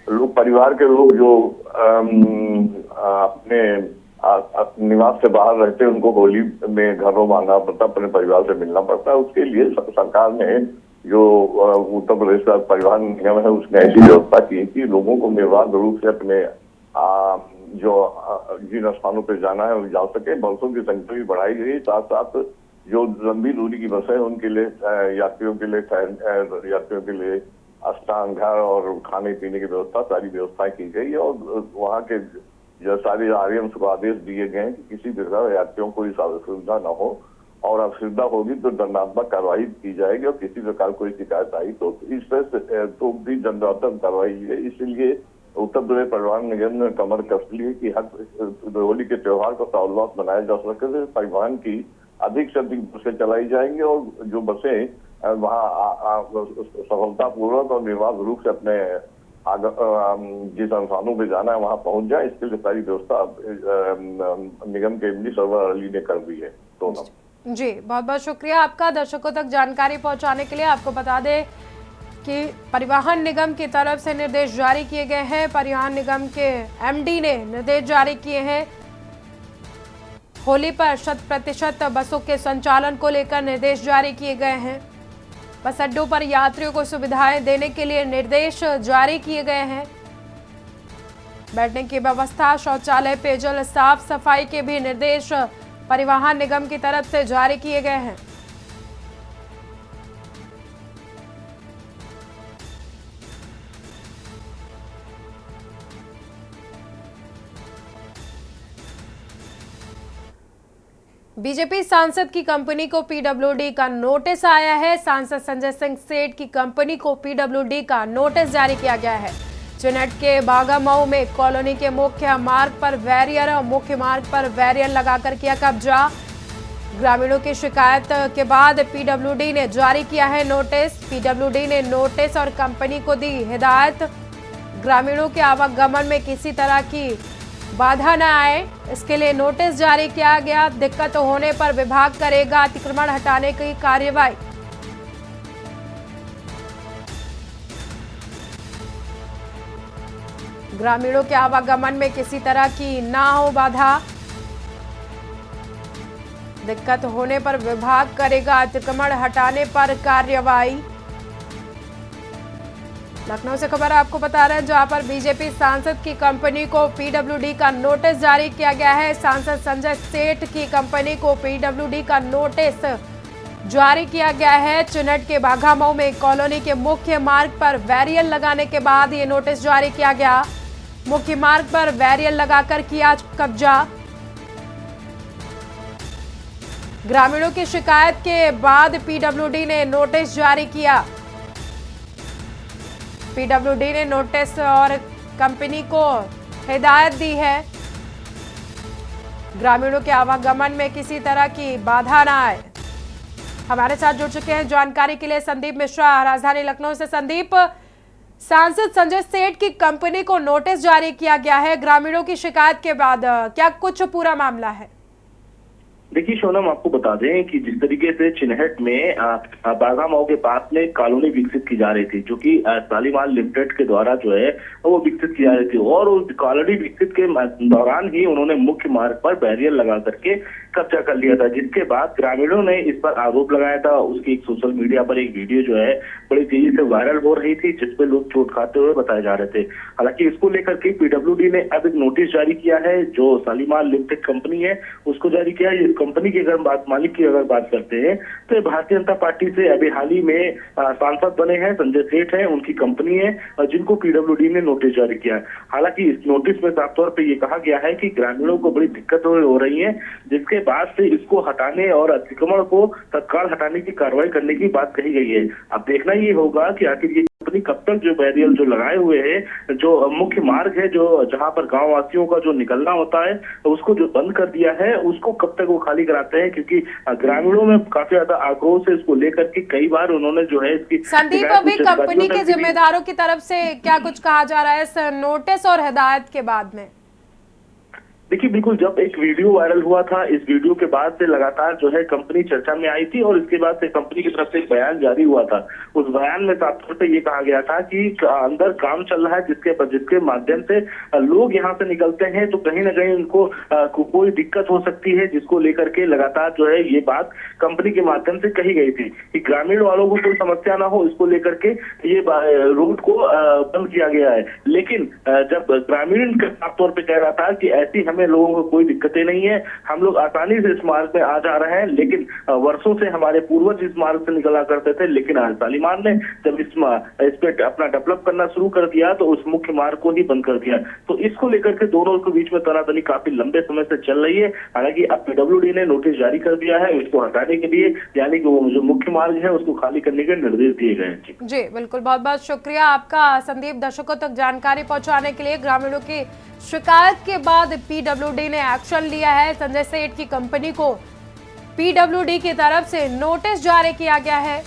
लोग, परिवार के लोग जो अपने निवास से बाहर रहते हैं, उनको होली में घरों में आना पड़ता, अपने परिवार से मिलना पड़ता है। उसके लिए सरकार ने जो उत्तर प्रदेश का परिवहन निगम है, उसने ऐसी व्यवस्था की कि लोगों को निर्बाध रूप से अपने जो जिन स्थानों पर जाना है वो जा सके। बसों की संख्या भी बढ़ाई गई, साथ साथ जो लंबी दूरी की बसें उनके लिए यात्रियों के लिए स्नान घर और खाने पीने की व्यवस्था, सारी व्यवस्थाएं की गई है। और वहाँ के जो सारे आरएम्स को आदेश दिए गए हैं कि किसी प्रकार यात्रियों को इस असुविधा न हो, और असुविधा होगी तो दंडात्मक कार्रवाई की जाएगी, और किसी प्रकार कोई शिकायत आई तो इस तरह से तो भी दंडात्मक कार्रवाई है। इसलिए उत्तर प्रदेश परिवहन निगम ने कमर कस ली है कि हर होली के त्योहार को सावधान बनाया जा सके। परिवहन की अधिक से अधिक बसें चलाई जाएंगी, और जो बसें वहाँ सफलतापूर्वक और निर्बाध रूप से अपने जिस स्थानों पे जाना है वहाँ पहुँच जाए, इसके लिए सारी व्यवस्था निगम के एमडी सरवर अली ने कर दी है। दोनों जी, बहुत बहुत शुक्रिया आपका दर्शकों तक जानकारी पहुंचाने के लिए। आपको बता दें कि परिवहन निगम की तरफ से निर्देश जारी किए गए हैं। परिवहन निगम के एमडी ने निर्देश जारी किए हैं। होली पर 100% बसों के संचालन को लेकर निर्देश जारी किए गए हैं। बस अड्डों पर यात्रियों को सुविधाएं देने के लिए निर्देश जारी किए गए हैं। बैठने की व्यवस्था, शौचालय, पेयजल, साफ सफाई के भी निर्देश परिवहन निगम की तरफ से जारी किए गए हैं। बीजेपी सांसद की कंपनी को पीडब्ल्यूडी का नोटिस आया है। सांसद संजय सिंह सेठ की कंपनी को पीडब्ल्यूडी का नोटिस जारी किया गया है। चुनेट के बागामऊ में कॉलोनी के मुख्य मार्ग पर बैरियर और मुख्य मार्ग पर बैरियर लगाकर किया कब्जा। ग्रामीणों की शिकायत के बाद पीडब्ल्यूडी ने जारी किया है नोटिस। पीडब्ल्यूडी ने नोटिस और कंपनी को दी हिदायत, ग्रामीणों के आवागमन में किसी तरह की बाधा न आए, इसके लिए नोटिस जारी किया गया। दिक्कत होने पर विभाग करेगा अतिक्रमण हटाने की कार्यवाही। ग्रामीणों के आवागमन में किसी तरह की ना हो बाधा। दिक्कत होने पर विभाग करेगा अतिक्रमण हटाने पर कार्रवाई। लखनऊ से खबर आपको बता रहे हैं, जहां पर बीजेपी सांसद की कंपनी को पीडब्ल्यूडी का नोटिस जारी किया गया है। सांसद संजय सेठ की कंपनी को पीडब्ल्यूडी का नोटिस जारी किया गया है। चुनट के बाघामऊ में कॉलोनी के मुख्य मार्ग पर बैरियर लगाने के बाद ये नोटिस जारी किया गया। मुख्य मार्ग पर बैरियर लगाकर किया कब्जा। ग्रामीणों की शिकायत के बाद पीडब्ल्यूडी ने नोटिस जारी किया। पीडब्ल्यूडी ने नोटिस और कंपनी को हिदायत दी है, ग्रामीणों के आवागमन में किसी तरह की बाधा ना आए। हमारे साथ जुड़ चुके हैं जानकारी के लिए संदीप मिश्रा, राजधानी लखनऊ से। संदीप, सांसद संजय सेठ की कंपनी को नोटिस जारी किया गया है ग्रामीणों की शिकायत के बाद, क्या कुछ पूरा मामला है? देखिए सोनम, आपको बता दें कि जिस तरीके से चिन्हट में बाघामऊ के पास में कॉलोनी विकसित की जा रही थी, जो कि शालीमार लिमिटेड के द्वारा जो है वो विकसित की जा रही थी, और उस कॉलोनी विकसित के दौरान ही उन्होंने मुख्य मार्ग पर बैरियर लगा करके कब्जा कर लिया था, जिसके बाद ग्रामीणों ने इस पर आरोप लगाया था। उसकी एक सोशल मीडिया पर एक वीडियो जो है बड़ी तेजी से वायरल हो रही थी, जिसपे लोग चोट खाते हुए बताए जा रहे थे। हालांकि इसको लेकर के पीडब्ल्यूडी ने अब एक नोटिस जारी किया है, जो शालीमार लिमिटेड कंपनी है उसको जारी किया है। कंपनी की अगर मालिक की अगर बात करते हैं तो भारतीय जनता पार्टी से अभी हाल ही में सांसद बने हैं संजय सेठ हैं, उनकी कंपनी है, जिनको पीडब्ल्यूडी ने नोटिस जारी किया है। हालांकि इस नोटिस में साफ तौर पे ये कहा गया है कि ग्रामीणों को बड़ी दिक्कत हो रही है, जिसके बाद से इसको हटाने और अतिक्रमण को तत्काल हटाने की कार्रवाई करने की बात कही गई है। अब देखना ये होगा कि आखिर ये कंपनी कब तक जो बैरियर जो लगाए हुए है, जो मुख्य मार्ग है, जो जहां पर गांव वासियों का जो निकलना होता है उसको जो बंद कर दिया है, उसको कब तक वो खाली कराते हैं, क्योंकि ग्रामीणों में काफी ज्यादा आक्रोश है इसको लेकर के। कई बार उन्होंने जो है इसकी संदीप, अभी कंपनी के जिम्मेदारों की तरफ से क्या कुछ कहा जा रहा है इस नोटिस और हिदायत के बाद में? देखिए बिल्कुल, जब एक वीडियो वायरल हुआ था, इस वीडियो के बाद से लगातार जो है कंपनी चर्चा में आई थी, और इसके बाद से कंपनी की तरफ से एक बयान जारी हुआ था। उस बयान में साफ तौर पे ये कहा गया था कि अंदर काम चल रहा है, जिसके माध्यम से लोग यहाँ से निकलते हैं तो कहीं ना कहीं उनको कोई दिक्कत हो सकती है, जिसको लेकर के लगातार जो है ये बात कंपनी के माध्यम से कही गई थी कि ग्रामीण वालों को कोई समस्या ना हो, इसको लेकर के ये रूट को बंद किया गया है। लेकिन जब ग्रामीण साफ तौर पर कह रहा था कि ऐसी हमें लोगों को कोई दिक्कतें नहीं है, हम लोग आसानी से इस मार्ग में आ जा रहे हैं, लेकिन वर्षों से हमारे पूर्वज इस मार्ग से निकला करते थे, लेकिन आज शालीमार ने जब इस पे अपना डेवलप करना शुरू कर दिया तो उस मुख्य मार्ग को ही बंद कर दिया। तो इसको लेकर के दोनों के बीच में तनातनी काफी लंबे समय से चल रही है। हालांकि अब पीडब्ल्यूडी ने नोटिस जारी कर दिया है उसको हटाने के लिए, यानी कि वो जो मुख्य मार्ग है उसको खाली करने के निर्देश दिए गए हैं। जी बिल्कुल, बहुत बहुत शुक्रिया आपका संदीप, दर्शकों तक जानकारी पहुंचाने के लिए। ग्रामीणों की शिकायत के बाद पीडब्ल्यूडी ने एक्शन लिया है। संजय सेठ की कंपनी को पीडब्ल्यूडी की तरफ से नोटिस जारी किया गया है।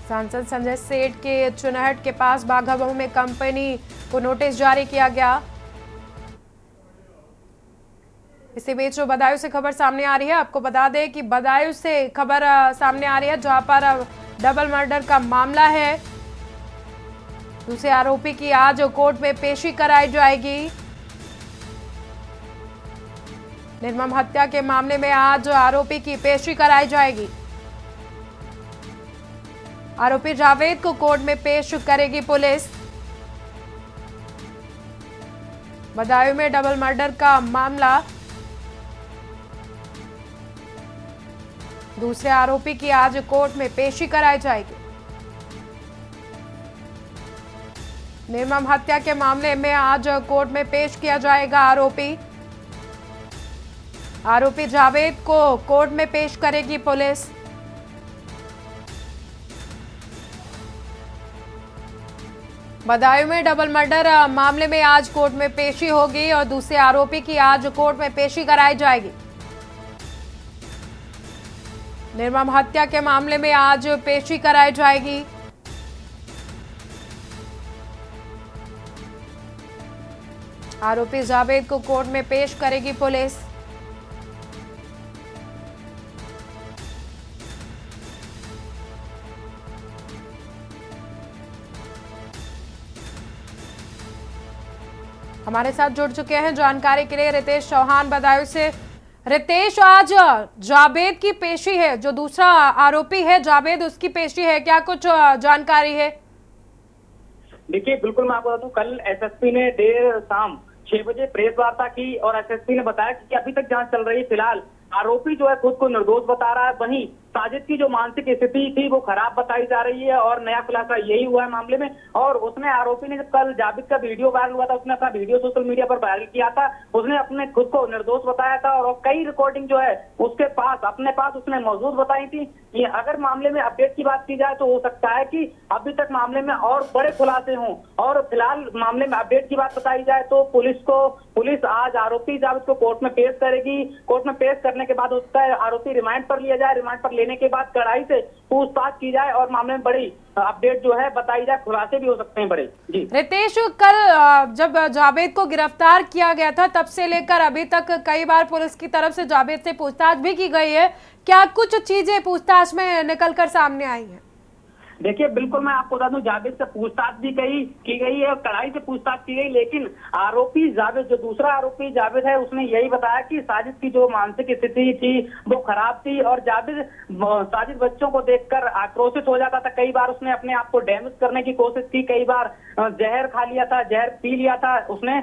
सांसद संजय सेठ के चुनहट के पास बाघामऊ में कंपनी को नोटिस जारी किया गया। इसी बीच जो बदायूं से खबर सामने आ रही है, आपको बता दें कि बदायूं से खबर सामने आ रही है, जहां पर डबल मर्डर का मामला है। दूसरे आरोपी की आज कोर्ट में पेशी कराई जाएगी। निर्मम हत्या के मामले में आज आरोपी की पेशी कराई जाएगी। आरोपी जावेद को कोर्ट में पेश करेगी पुलिस। बदायूं में डबल मर्डर का मामला, दूसरे आरोपी की आज कोर्ट में पेशी कराई जाएगी। निर्मम हत्या के मामले में आज कोर्ट में पेश किया जाएगा आरोपी जावेद को कोर्ट में पेश करेगी पुलिस। बदायूं में डबल मर्डर मामले में आज कोर्ट में पेशी होगी और दूसरे आरोपी की आज कोर्ट में पेशी कराई जाएगी। निर्मम हत्या के मामले में आज पेशी कराई जाएगी। आरोपी जावेद को कोर्ट में पेश करेगी पुलिस। हमारे साथ जुड़ चुके हैं जानकारी के लिए रितेश चौहान बदायूं से। रितेश, आज जावेद की पेशी है, जो दूसरा आरोपी है जावेद, उसकी पेशी है, क्या कुछ जानकारी है? देखिए, बिल्कुल मैं आपको बता दूं, कल एसएसपी ने देर शाम 6 बजे प्रेस वार्ता की और एसएसपी ने बताया कि अभी तक जांच चल रही है। फिलहाल आरोपी जो है खुद को निर्दोष बता रहा है, वहीं साजिद की जो मानसिक स्थिति थी वो खराब बताई जा रही है और नया खुलासा यही हुआ है मामले में। और उसने, आरोपी ने, जब कल जावेद का वीडियो वायरल हुआ था, उसने अपना वीडियो सोशल मीडिया पर वायरल किया था। उसने अपने खुद को निर्दोष बताया था और कई रिकॉर्डिंग जो है उसके पास, अपने पास उसने मौजूद बताई थी। ये अगर मामले में अपडेट की बात की जाए तो हो सकता है कि अभी तक मामले में और बड़े खुलासे हों। और फिलहाल मामले में अपडेट की बात बताई जाए तो पुलिस आज आरोपी जावेद को कोर्ट में पेश करेगी। कोर्ट में पेश करने के बाद उसका आरोपी रिमांड पर लिया जाए। रिमांड पर लेने के बाद कड़ाई से पूछताछ की जाए और मामले में बड़ी अपडेट जो है बताई जाए, खुलासे भी हो सकते हैं बड़े। जी रितेश, कल जब जावेद को गिरफ्तार किया गया था तब से लेकर अभी तक कई बार पुलिस की तरफ से जावेद से पूछताछ भी की गई है, क्या कुछ चीजें पूछताछ में निकल कर सामने आई हैं? देखिए, बिल्कुल मैं आपको बता दूं, जावेद से पूछताछ भी की गई है और कड़ाई से पूछताछ की गई, लेकिन आरोपी जावेद, जो दूसरा आरोपी जावेद है, उसने यही बताया कि साजिद की जो मानसिक स्थिति थी वो खराब थी और साजिद बच्चों को देखकर आक्रोशित हो जाता था। कई बार उसने अपने आप को डैमेज करने की कोशिश की, कई बार जहर खा लिया था, जहर पी लिया था, उसने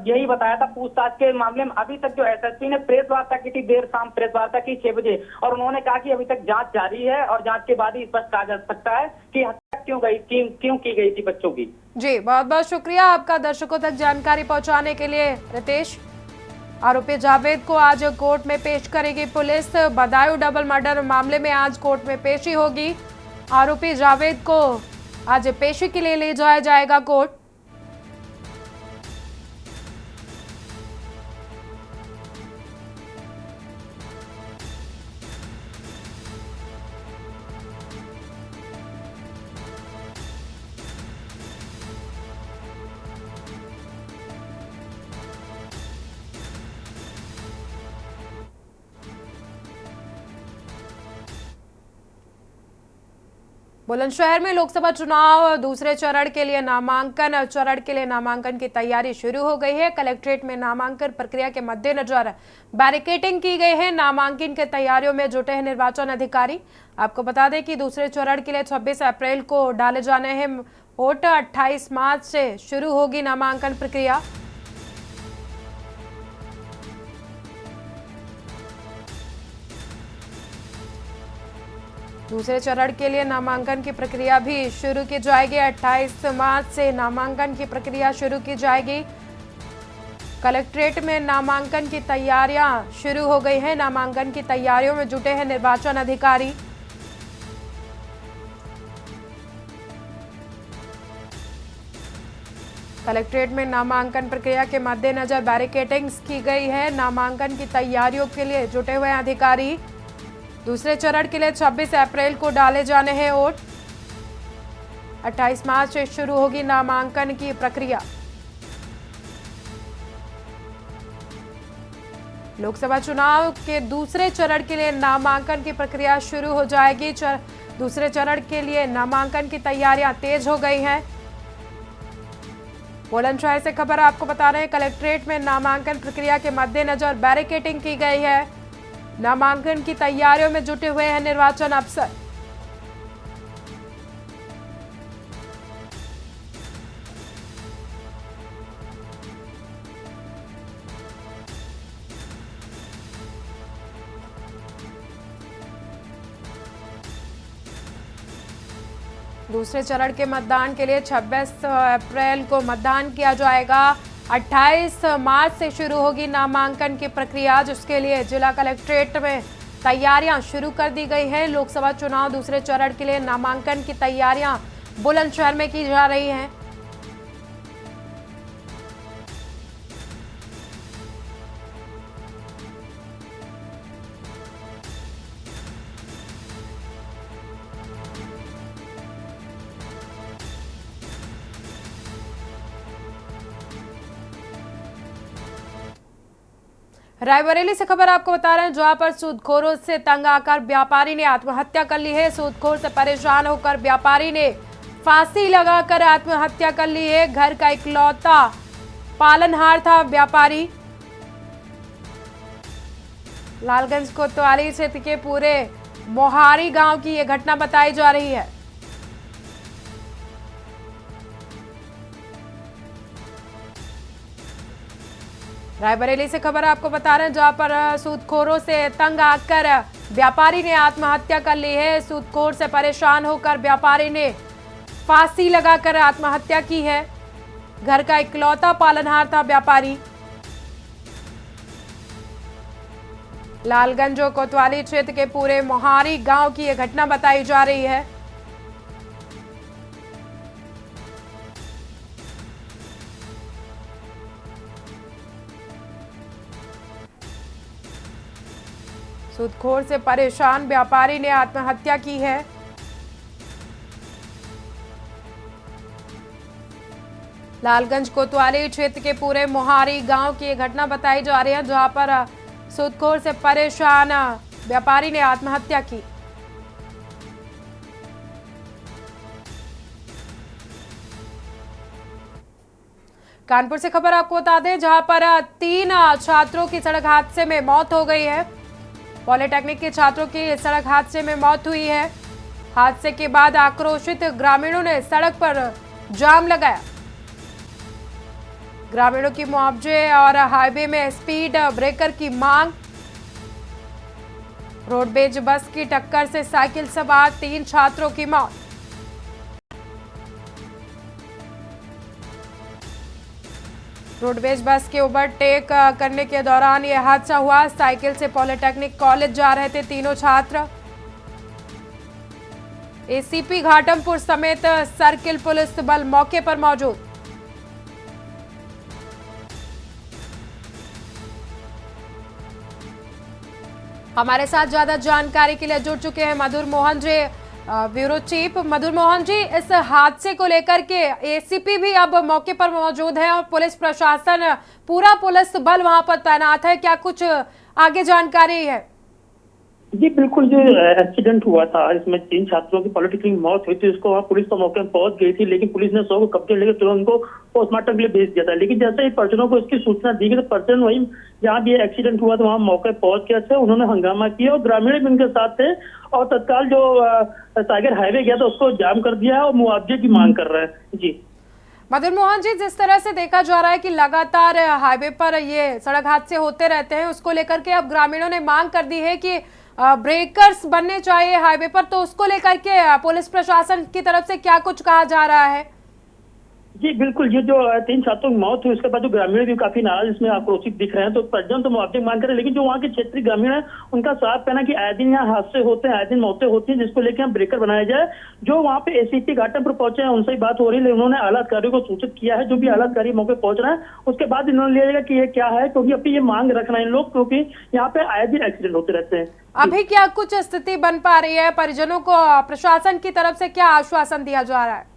यही बताया था पूछताछ के मामले में। अभी तक जो एसएसपी ने प्रेस वार्ता की थी, देर शाम प्रेस वार्ता की 6 बजे, और उन्होंने कहा कि अभी तक जांच जारी है और जांच के बाद ही स्पष्ट कहा जा सकता है कि हत्या क्यों की गई थी बच्चों की। जी, बहुत बहुत शुक्रिया आपका दर्शकों तक जानकारी पहुंचाने के लिए रितेश। आरोपी जावेद को आज कोर्ट में पेश करेगी पुलिस। बदायूं डबल मर्डर मामले में आज कोर्ट में पेशी होगी। आरोपी जावेद को आज पेशी के लिए ले जाया जाएगा कोर्ट। बुलंदशहर में लोकसभा चुनाव दूसरे चरण के लिए नामांकन की तैयारी शुरू हो गई है। कलेक्ट्रेट में नामांकन प्रक्रिया के मद्देनजर बैरिकेडिंग की गई है। नामांकन की तैयारियों में जुटे हैं निर्वाचन अधिकारी। आपको बता दें कि दूसरे चरण के लिए 26 अप्रैल को डाले जाने हैं वोट। 28 मार्च से शुरू होगी नामांकन प्रक्रिया। दूसरे चरण के लिए नामांकन की प्रक्रिया भी शुरू की जाएगी। 28 मार्च से नामांकन की प्रक्रिया शुरू की जाएगी। कलेक्ट्रेट में नामांकन की तैयारियां शुरू हो गई हैं। नामांकन की तैयारियों में जुटे हैं निर्वाचन अधिकारी। कलेक्ट्रेट में नामांकन प्रक्रिया के मद्देनजर बैरिकेडिंग की गई है। नामांकन की तैयारियों के लिए जुटे हुए अधिकारी। दूसरे चरण के लिए 26 अप्रैल को डाले जाने हैं वोट। 28 मार्च से शुरू होगी नामांकन की प्रक्रिया। लोकसभा चुनाव के दूसरे चरण के लिए नामांकन की प्रक्रिया शुरू हो जाएगी। दूसरे चरण के लिए नामांकन की तैयारियां तेज हो गई हैं। बुलंदशहर से खबर आपको बता रहे हैं, कलेक्ट्रेट में नामांकन प्रक्रिया के मद्देनजर बैरिकेडिंग की गई है। नामांकन की तैयारियों में जुटे हुए हैं निर्वाचन अफसर। दूसरे चरण के मतदान के लिए 26 अप्रैल को मतदान किया जाएगा। 28 मार्च से शुरू होगी नामांकन की प्रक्रिया, जिसके लिए जिला कलेक्ट्रेट में तैयारियां शुरू कर दी गई हैं। लोकसभा चुनाव दूसरे चरण के लिए नामांकन की तैयारियां बुलंदशहर में की जा रही हैं। रायबरेली से खबर आपको बता रहे हैं, जहां पर सूदखोरों से तंग आकर व्यापारी ने आत्महत्या कर ली है। सूदखोर से परेशान होकर व्यापारी ने फांसी लगाकर आत्महत्या कर ली है। घर का इकलौता पालनहार था व्यापारी। लालगंज कोतवाली क्षेत्र के पूरे मोहारी गांव की यह घटना बताई जा रही है। रायबरेली से खबर आपको बता रहे हैं, जहां पर सूदखोरों से तंग आकर व्यापारी ने आत्महत्या कर ली है। सूदखोर से परेशान होकर व्यापारी ने फांसी लगाकर आत्महत्या की है। घर का इकलौता पालनहार था व्यापारी। लालगंज और कोतवाली क्षेत्र के पूरे मोहारी गांव की यह घटना बताई जा रही है। सूदखोर से परेशान व्यापारी ने आत्महत्या की है। लालगंज कोतवाली क्षेत्र के पूरे मोहारी गांव की यह घटना बताई जा रही है, जहां पर सूदखोर से परेशान व्यापारी ने आत्महत्या की। कानपुर से खबर आपको बता दें, जहां पर 3 छात्रों की सड़क हादसे में मौत हो गई है। पॉलिटेक्निक के छात्रों की सड़क हादसे में मौत हुई है। हादसे के बाद आक्रोशित ग्रामीणों ने सड़क पर जाम लगाया। ग्रामीणों की मुआवजे और हाईवे में स्पीड ब्रेकर की मांग। रोडवेज बस की टक्कर से साइकिल सवार 3 छात्रों की मौत। रोडवेज बस के ओवरटेक करने के दौरान यह हादसा हुआ। साइकिल से पॉलिटेक्निक कॉलेज जा रहे थे तीनों छात्र। एसीपी घाटमपुर समेत सर्किल पुलिस बल मौके पर मौजूद। हमारे साथ ज्यादा जानकारी के लिए जुड़ चुके हैं मधुर मोहन जी, ब्यूरो चीफ। मधुर मोहन जी, इस हादसे को लेकर के एसीपी भी अब मौके पर मौजूद है और पुलिस प्रशासन, पूरा पुलिस बल वहां पर तैनात है। क्या कुछ आगे जानकारी है? जी बिल्कुल, जो एक्सीडेंट हुआ था इसमें 3 छात्रों की पॉलिटेक्निक में मौत हुई थी, उसको वहाँ पुलिस तो मौके पर पहुंच गई थी, लेकिन पुलिस ने 100 को कब्जे लेकर तुरंत उनको पोस्टमार्टम के लिए भेज दिया था। लेकिन जैसे ही परिजनों को इसकी सूचना दी गई तो परिजन वही जहाँ भी एक्सीडेंट हुआ तो वहाँ मौके पर पहुंच गए थे। उन्होंने हंगामा किया और ग्रामीण भी उनके साथ थे और तत्काल जो टाइगर हाईवे गया था उसको जाम कर दिया है और मुआवजे की मांग कर रहे हैं। जी मदन मोहन जी, जिस तरह से देखा जा रहा है कि लगातार हाईवे पर ये सड़क हादसे होते रहते हैं, उसको लेकर के अब ग्रामीणों ने मांग कर दी है कि ब्रेकर्स बनने चाहिए हाईवे पर, तो उसको लेकर के पुलिस प्रशासन की तरफ से क्या कुछ कहा जा रहा है? जी बिल्कुल, ये जो 3 छात्रों की मौत हुई उसके बाद जो ग्रामीण भी काफी नाराज इसमें आक्रोशित दिख रहे हैं। तो परिजन तो मुआवजे की मांग कर रहे हैं, लेकिन जो वहाँ के क्षेत्रीय ग्रामीण है उनका साफ कहना कि आए दिन यहाँ हादसे होते हैं, आए दिन मौतें होती हैं, जिसको लेकर यहाँ ब्रेकर बनाया जाए। जो वहाँ पे एसीपी घाटमपुर पहुंचे हैं उनसे ही बात हो रही है, लेकिन उन्होंने आला अधिकारियों को सूचित किया है। जो भी आला अधिकारी मौके पहुंच रहे हैं उसके बाद इन्होंने लिया जाएगा कि ये क्या है, क्योंकि अपनी ये मांग रख रहे हैं लोग, क्योंकि यहाँ पे आए दिन एक्सीडेंट होते रहते हैं। अभी क्या कुछ स्थिति बन पा रही है? परिजनों को प्रशासन की तरफ से क्या आश्वासन दिया जा रहा है?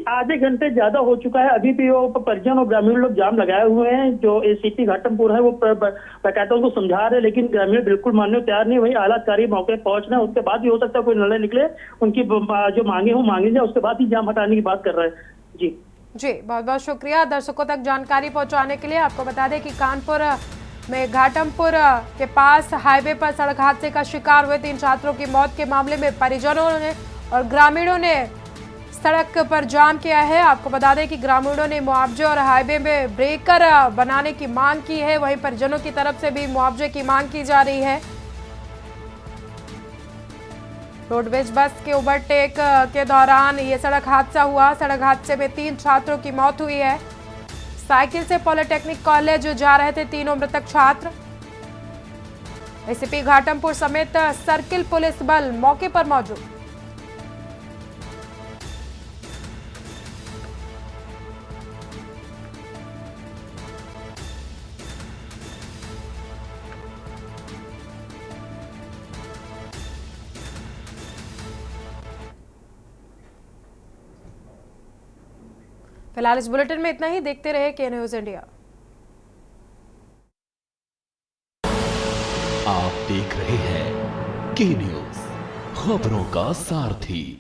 आधे घंटे ज्यादा हो चुका है, अभी भी वो परिजन और ग्रामीण लोग जाम लगाए हुए हैं। जो एसीपी घाटमपुर है वो बकायदा उनको समझा रहे हैं, लेकिन ग्रामीण बिल्कुल मानने को तैयार नहीं। वही आला अधिकारी मौके पहुंच रहे हैं, उसके बाद भी हो सकता है कोई निर्णय निकले। उनकी जो मांगे हो मांगे जाए, उसके बाद ही जाम हटाने की बात कर रहे हैं। जी बहुत बहुत शुक्रिया दर्शकों तक जानकारी पहुंचाने के लिए। आपको बता दें कि कानपुर में घाटमपुर के पास हाईवे पर सड़क हादसे का शिकार हुए 3 छात्रों की मौत के मामले में परिजनों ने और ग्रामीणों ने सड़क पर जाम किया है। आपको बता दें कि ग्रामीणों ने मुआवजे और हाईवे में ब्रेकर बनाने की मांग की है, वहीं परिजनों की तरफ से भी मुआवजे की मांग की जा रही है। रोडवेज बस के ओवरटेक के दौरान ये सड़क हादसा हुआ। सड़क हादसे में 3 छात्रों की मौत हुई है। साइकिल से पॉलिटेक्निक कॉलेज जा रहे थे तीनों मृतक छात्र। एसीपी घाटमपुर समेत सर्किल पुलिस बल मौके पर मौजूद। फिलहाल इस बुलेटिन में इतना ही। देखते रहे के न्यूज़ इंडिया। आप देख रहे हैं के न्यूज, खबरों का सारथी।